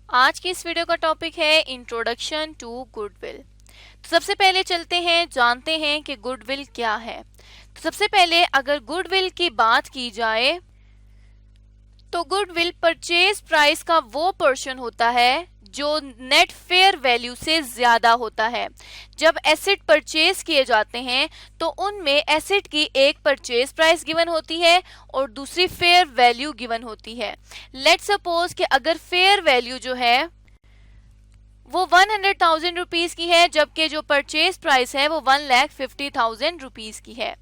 आज की इस वीडियो का टॉपिक है इंट्रोडक्शन टू गुडविल। तो सबसे पहले चलते हैं, जानते हैं कि गुडविल क्या है। तो सबसे पहले अगर गुडविल की बात की जाए तो गुडविल परचेज प्राइस का वो पोर्शन होता है जो नेट फेयर वैल्यू से ज्यादा होता है। जब एसेट परचेज किए जाते हैं तो उनमें एसेट की एक परचेज प्राइस गिवन होती है और दूसरी फेयर वैल्यू गिवन होती है। लेट्स सपोज कि अगर फेयर वैल्यू जो है वो 100,000 रुपीज की है, जबकि जो परचेज प्राइस है वो 1,50,000 रुपीज की है।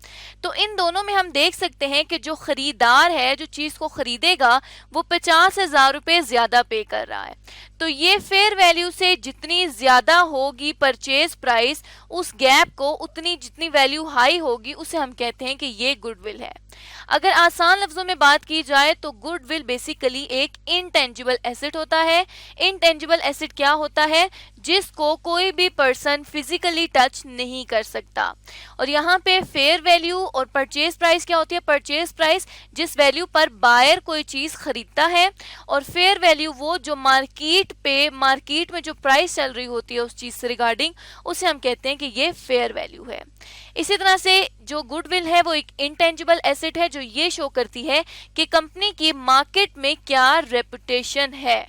तो इन दोनों में हम देख सकते हैं कि जो खरीदार है, जो चीज को खरीदेगा, वो 50,000 रुपए ज्यादा पे कर रहा है। तो ये फेयर वैल्यू से जितनी ज्यादा होगी परचेज प्राइस, उस गैप को उतनी जितनी वैल्यू हाई होगी उसे हम कहते हैं कि ये गुडविल है। अगर आसान लफ्जों में बात की जाए तो गुडविल बेसिकली एक इनटेंजिबल एसेट होता है। इनटेंजिबल एसेट क्या होता है? जिसको कोई भी पर्सन फिजिकली टच नहीं कर सकता। और यहाँ पे फेयर वैल्यू और परचेज प्राइस क्या होती है? परचेज प्राइस जिस वैल्यू पर बायर कोई चीज खरीदता है, और फेयर वैल्यू वो जो मार्केट में जो प्राइस चल रही होती है उस चीज से रिगार्डिंग, उसे हम कहते हैं कि ये फेयर वैल्यू है। इसी तरह से जो गुडविल है वो एक इंटेंजिबल एसेट है जो ये शो करती है कि कंपनी की मार्केट में क्या रेपुटेशन है।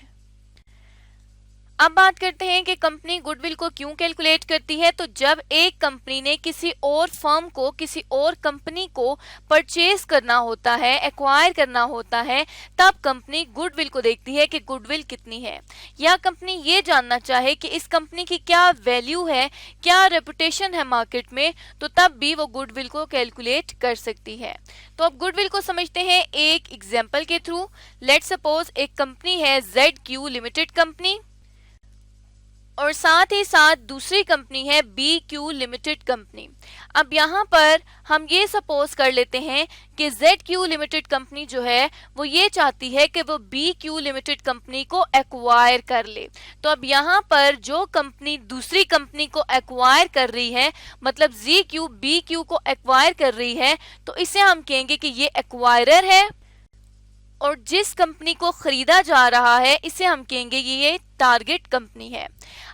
अब बात करते हैं कि कंपनी गुडविल को क्यों कैलकुलेट करती है। तो जब एक कंपनी ने किसी और फर्म को, किसी और कंपनी को परचेज करना होता है, एक्वायर करना होता है, तब कंपनी गुडविल को देखती है कि गुडविल कितनी है। या कंपनी ये जानना चाहे कि इस कंपनी की क्या वैल्यू है, क्या रेपुटेशन है मार्केट में, तो तब भी वो गुडविल को कैलकुलेट कर सकती है। तो अब गुडविल को समझते हैं एक एग्जाम्पल के थ्रू। लेट्स सपोज एक कंपनी है ZQ लिमिटेड कंपनी, और साथ ही साथ दूसरी कंपनी है BQ लिमिटेड कंपनी। अब यहाँ पर हम ये सपोज कर लेते हैं कि ZQ लिमिटेड कंपनी जो है वो ये चाहती है कि वो BQ लिमिटेड कंपनी को एक्वायर कर ले। तो अब यहाँ पर जो कंपनी दूसरी कंपनी को एक्वायर कर रही है, मतलब ZQ BQ को एक्वायर कर रही है, तो इसे हम कहेंगे कि ये एक्वायरर है। और जिस कंपनी को खरीदा जा रहा है इसे हम कहेंगे ये टारगेट कंपनी है।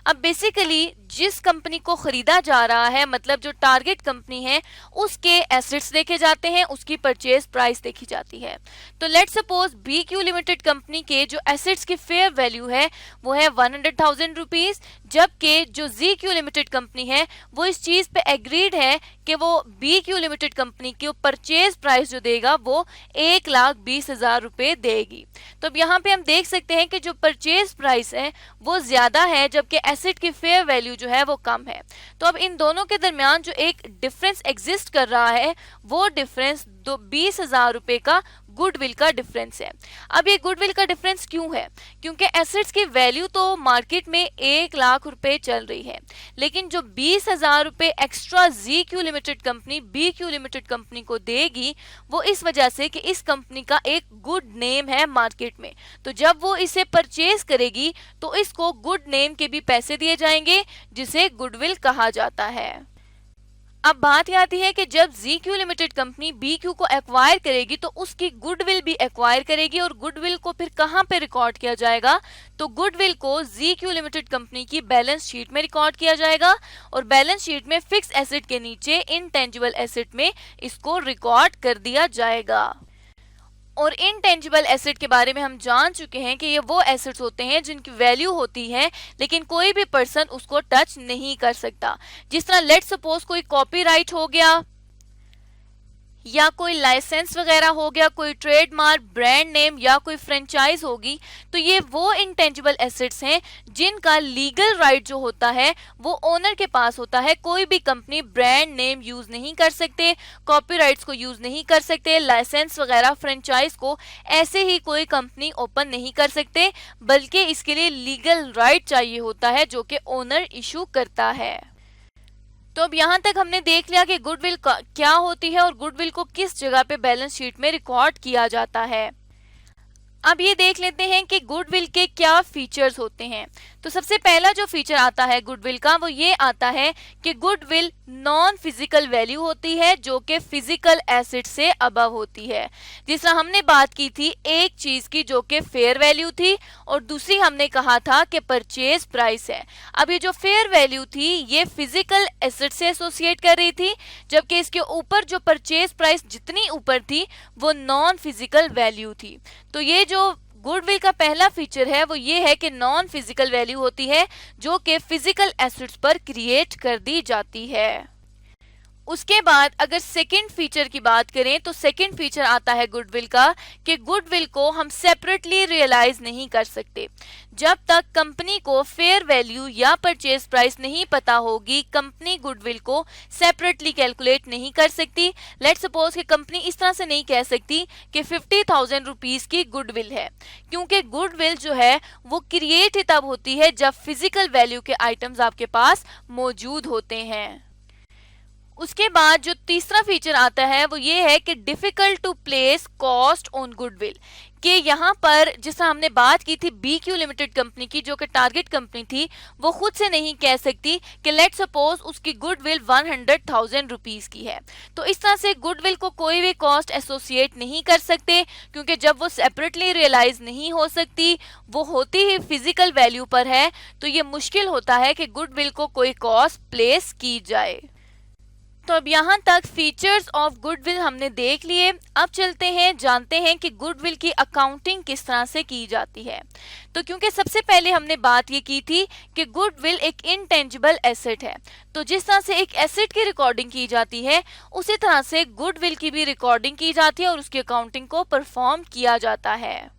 अब बेसिकली जिस कंपनी को खरीदा जा रहा है, मतलब जो टारगेट कंपनी है, उसके एसेट्स देखे जाते हैं, उसकी परचेज प्राइस देखी जाती है। तो let's suppose BQ limited company के जो एसेट्स की फेयर वैल्यू है वो है 100,000 रुपीज, जबकि जो ZQ लिमिटेड कंपनी है वो इस चीज पे एग्रीड है कि वो BQ लिमिटेड कंपनी की परचेज प्राइस जो देगा वो 1,20,000 रुपए देगी। तो अब यहाँ पे हम देख सकते हैं कि जो परचेज प्राइस है वो ज्यादा है, जबकि एसेट की फेयर वैल्यू जो है वो कम है। तो अब इन दोनों के दरमियान जो एक डिफरेंस एग्जिस्ट कर रहा है वो डिफरेंस 20,000 रुपए का गुडविल का डिफरेंस है। अब ये गुडविल का डिफरेंस क्यों है? क्योंकि एसेट्स की वैल्यू तो मार्केट में 1,00,000 रुपए चल रही है, लेकिन जो 20,000 रुपए extra ZQ limited company BQ limited company को देगी वो इस वजह से कि इस कंपनी का एक गुड नेम है मार्केट में। तो जब वो इसे परचेज करेगी तो इसको गुड नेम के भी पैसे दिए जाएंगे, जिसे गुडविल कहा जाता है। अब बात यह आती है कि जब ZQ लिमिटेड कंपनी BQ को एक्वायर करेगी तो उसकी गुडविल भी एक्वायर करेगी, और गुडविल को फिर कहां पे रिकॉर्ड किया जाएगा? तो गुडविल को ZQ लिमिटेड कंपनी की बैलेंस शीट में रिकॉर्ड किया जाएगा, और बैलेंस शीट में फिक्स एसेट के नीचे इनटेंजिबल एसेट में इसको रिकॉर्ड कर दिया जाएगा। और इनटेंजिबल एसेट के बारे में हम जान चुके हैं कि ये वो एसेट्स होते हैं जिनकी वैल्यू होती है लेकिन कोई भी पर्सन उसको टच नहीं कर सकता। जिस तरह लेट्स सपोज कोई कॉपीराइट हो गया, या कोई लाइसेंस वगैरह हो गया, कोई ट्रेडमार्क, ब्रांड नेम या कोई फ्रेंचाइज होगी, तो ये वो इंटेंजिबल एसेट्स हैं जिनका लीगल राइट जो होता है वो ओनर के पास होता है। कोई भी कंपनी ब्रांड नेम यूज नहीं कर सकते, कॉपीराइट्स को यूज नहीं कर सकते, लाइसेंस वगैरह फ्रेंचाइज को ऐसे ही कोई कंपनी ओपन नहीं कर सकते, बल्कि इसके लिए लीगल राइट चाहिए होता है जो कि ओनर इशू करता है। तो अब यहाँ तक हमने देख लिया कि गुडविल क्या होती है और गुडविल को किस जगह पे बैलेंस शीट में रिकॉर्ड किया जाता है। अब ये देख लेते हैं कि गुडविल के क्या फीचर्स होते हैं। तो सबसे पहला जो फीचर आता है गुडविल का वो ये आता है कि गुडविल नॉन फिजिकल वैल्यू होती है जो कि फिजिकल एसेट से अबव होती है। जिस तरह हमने बात की थी एक चीज की जो कि फेयर वैल्यू थी और दूसरी हमने कहा था कि परचेज प्राइस है। अब ये जो फेयर वैल्यू थी ये फिजिकल एसेट से एसोसिएट कर रही थी, जबकि इसके ऊपर जो परचेज प्राइस जितनी ऊपर थी वो नॉन फिजिकल वैल्यू थी। तो ये जो गुडविल का पहला फीचर है वो ये है कि नॉन फिजिकल वैल्यू होती है जो कि फिजिकल एसेट्स पर क्रिएट कर दी जाती है। उसके बाद अगर सेकंड फीचर की बात करें तो सेकंड फीचर आता है गुडविल का कि गुडविल को हम सेपरेटली रियलाइज नहीं कर सकते। जब तक कंपनी को फेयर वैल्यू या परचेज प्राइस नहीं पता होगी कंपनी गुडविल को सेपरेटली कैलकुलेट नहीं कर सकती। लेट्स सपोज कि कंपनी इस तरह से नहीं कह सकती कि 50,000 रुपीज की गुडविल है, क्योंकि गुडविल जो है वो क्रिएट ही तब होती है जब फिजिकल वैल्यू के आइटम्स आपके पास मौजूद होते हैं। उसके बाद जो तीसरा फीचर आता है वो ये है कि difficult to place cost on goodwill, कि यहाँ पर जिससे हमने बात की थी BQ लिमिटेड कंपनी की जो कि टारगेट कंपनी थी, वो खुद से नहीं कह सकती कि लेट सपोज उसकी गुडविल 100,000 रुपीज की है। तो इस तरह से गुडविल को कोई भी कॉस्ट एसोसिएट नहीं कर सकते, क्योंकि जब वो सेपरेटली रियलाइज नहीं हो सकती, वो होती ही फिजिकल वैल्यू पर है, तो ये मुश्किल होता है कि गुडविल को कोई कॉस्ट प्लेस की जाए। तो अब यहाँ तक फीचर्स ऑफ गुडविल हमने देख लिए। अब चलते हैं जानते हैं कि गुडविल की अकाउंटिंग किस तरह से की जाती है। तो क्योंकि सबसे पहले हमने बात ये की थी कि गुडविल एक इनटेंजिबल एसेट है, तो जिस तरह से एक एसेट की रिकॉर्डिंग की जाती है उसी तरह से गुडविल की भी रिकॉर्डिंग की जाती है और उसकी अकाउंटिंग को परफॉर्म किया जाता है।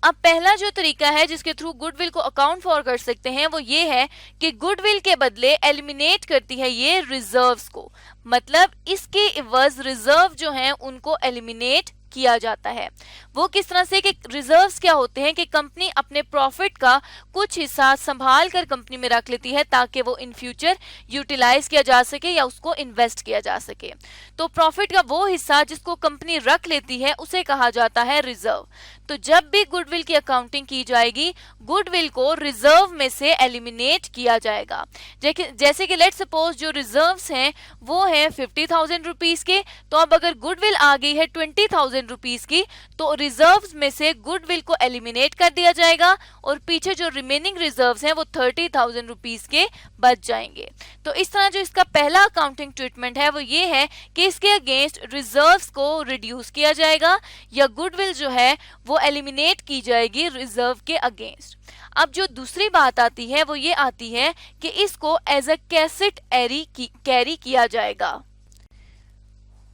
अब पहला जो तरीका है जिसके थ्रू गुडविल को अकाउंट फॉर कर सकते हैं वो ये है कि गुडविल के बदले एलिमिनेट करती है ये रिजर्व्स को, मतलब इसके इवज रिजर्व जो हैं उनको एलिमिनेट किया जाता है। वो किस तरह से कि रिजर्व्स क्या होते हैं कि कंपनी अपने प्रॉफिट का कुछ हिस्सा संभाल कर कंपनी में रख लेती है ताकि वो इन फ्यूचर यूटिलाइज किया जा सके या उसको इन्वेस्ट किया जा सके। तो प्रॉफिट का वो हिस्सा जिसको कंपनी रख लेती है उसे कहा जाता है रिजर्व। तो जब भी गुडविल की अकाउंटिंग की जाएगी गुडविल को रिजर्व में से एलिमिनेट किया जाएगा। जैसे कि लेट सपोज जो रिजर्व्स हैं वो हैं 50,000 रुपीज के, तो अब अगर गुडविल आ गई है 20,000 रुपीज की तो रिजर्व्स में से गुडविल को एलिमिनेट कर दिया जाएगा और पीछे जो रिमेनिंग रिजर्व्स हैं वो 30,000 रुपीज के बच जाएंगे। तो इस तरह जो इसका पहला अकाउंटिंग ट्रीटमेंट है वो ये है कि इसके अगेंस्ट रिजर्व्स को रिड्यूस किया जाएगा या गुडविल जो है वो एलिमिनेट की जाएगी रिजर्व के अगेंस्ट। अब जो दूसरी बात आती है वो ये आती है कि इसको एज अ कैसेट कैरी किया जाएगा।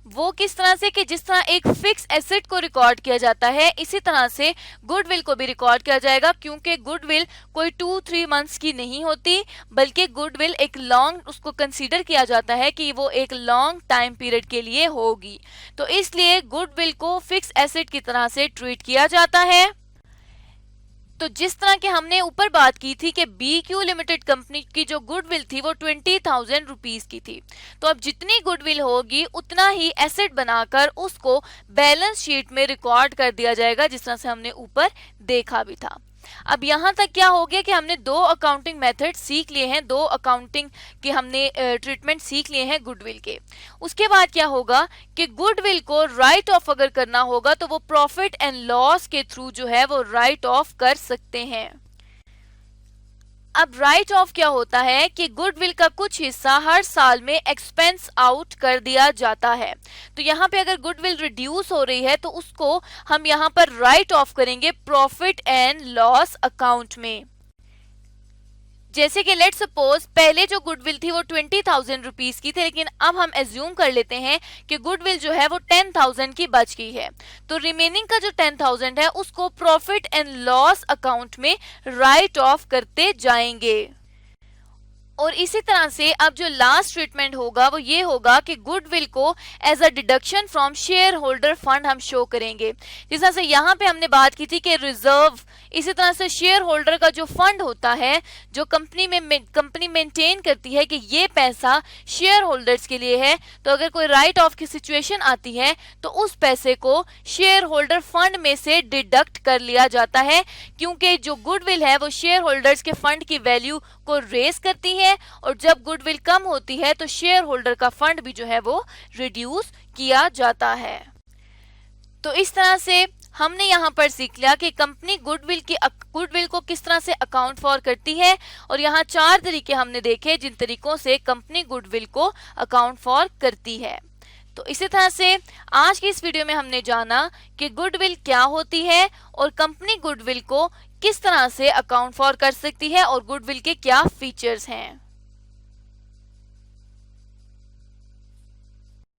वो किस तरह से कि जिस तरह एक फिक्स एसेट को रिकॉर्ड किया जाता है इसी तरह से गुडविल को भी रिकॉर्ड किया जाएगा, क्योंकि गुडविल कोई 2-3 मंथ्स की नहीं होती बल्कि गुडविल एक लॉन्ग उसको कंसीडर किया जाता है कि वो एक लॉन्ग टाइम पीरियड के लिए होगी। तो इसलिए गुडविल को फिक्स एसेट की तरह से ट्रीट किया जाता है। तो जिस तरह के हमने ऊपर बात की थी कि BQ लिमिटेड कंपनी की जो गुडविल थी वो 20,000 रुपीज की थी, तो अब जितनी गुडविल होगी उतना ही एसेट बनाकर उसको बैलेंस शीट में रिकॉर्ड कर दिया जाएगा, जिस तरह से हमने ऊपर देखा भी था। अब यहाँ तक क्या हो गया कि हमने 2 अकाउंटिंग मेथड सीख लिए हैं, 2 अकाउंटिंग के हमने ट्रीटमेंट सीख लिए हैं गुडविल के। उसके बाद क्या होगा कि गुडविल को राइट ऑफ अगर करना होगा तो वो प्रॉफिट एंड लॉस के थ्रू जो है वो राइट ऑफ कर सकते हैं। अब राइट ऑफ क्या होता है कि गुडविल का कुछ हिस्सा हर साल में एक्सपेंस आउट कर दिया जाता है। तो यहाँ पे अगर गुडविल रिड्यूस हो रही है तो उसको हम यहाँ पर राइट ऑफ करेंगे प्रॉफिट एंड लॉस अकाउंट में। जैसे कि लेट सपोज पहले जो गुडविल थी वो 20,000 रुपीज की थी, लेकिन अब हम एज्यूम कर लेते हैं कि गुडविल जो है वो 10,000 की बच गई है, तो रिमेनिंग का जो 10,000 है उसको प्रॉफिट एंड लॉस अकाउंट में राइट ऑफ करते जाएंगे। और इसी तरह से अब जो लास्ट ट्रीटमेंट होगा वो ये होगा कि गुडविल को as a deduction from shareholder fund हम शो करेंगे। जिस तरह से यहाँ पे हमने बात की थी कि रिजर्व, इसी तरह से शेयर होल्डर का जो फंड होता है जो कंपनी मेंटेन करती है कि ये पैसा शेयर होल्डर्स के लिए है, तो अगर कोई राइट ऑफ की सिचुएशन आती है तो उस पैसे को शेयर होल्डर फंड में से डिडक्ट कर लिया जाता है, क्योंकि जो गुडविल है वो शेयर होल्डर्स के फंड की वैल्यू को रेस करती है, और जब गुडविल कम होती है तो शेयर होल्डर का फंड भी जो है वो रिड्यूस किया जाता है। तो इस तरह से हमने यहाँ पर सीख लिया कि कंपनी गुडविल को किस तरह से अकाउंट फॉर करती है, और यहाँ 4 तरीके हमने देखे जिन तरीकों से कंपनी गुडविल को अकाउंट फॉर करती है। तो इसी तरह से आज की इस वीडियो में हमने जाना कि गुडविल क्या होती है और कंपनी गुडविल को किस तरह से अकाउंट फॉर कर सकती है और गुडविल के क्या फीचर्स हैं।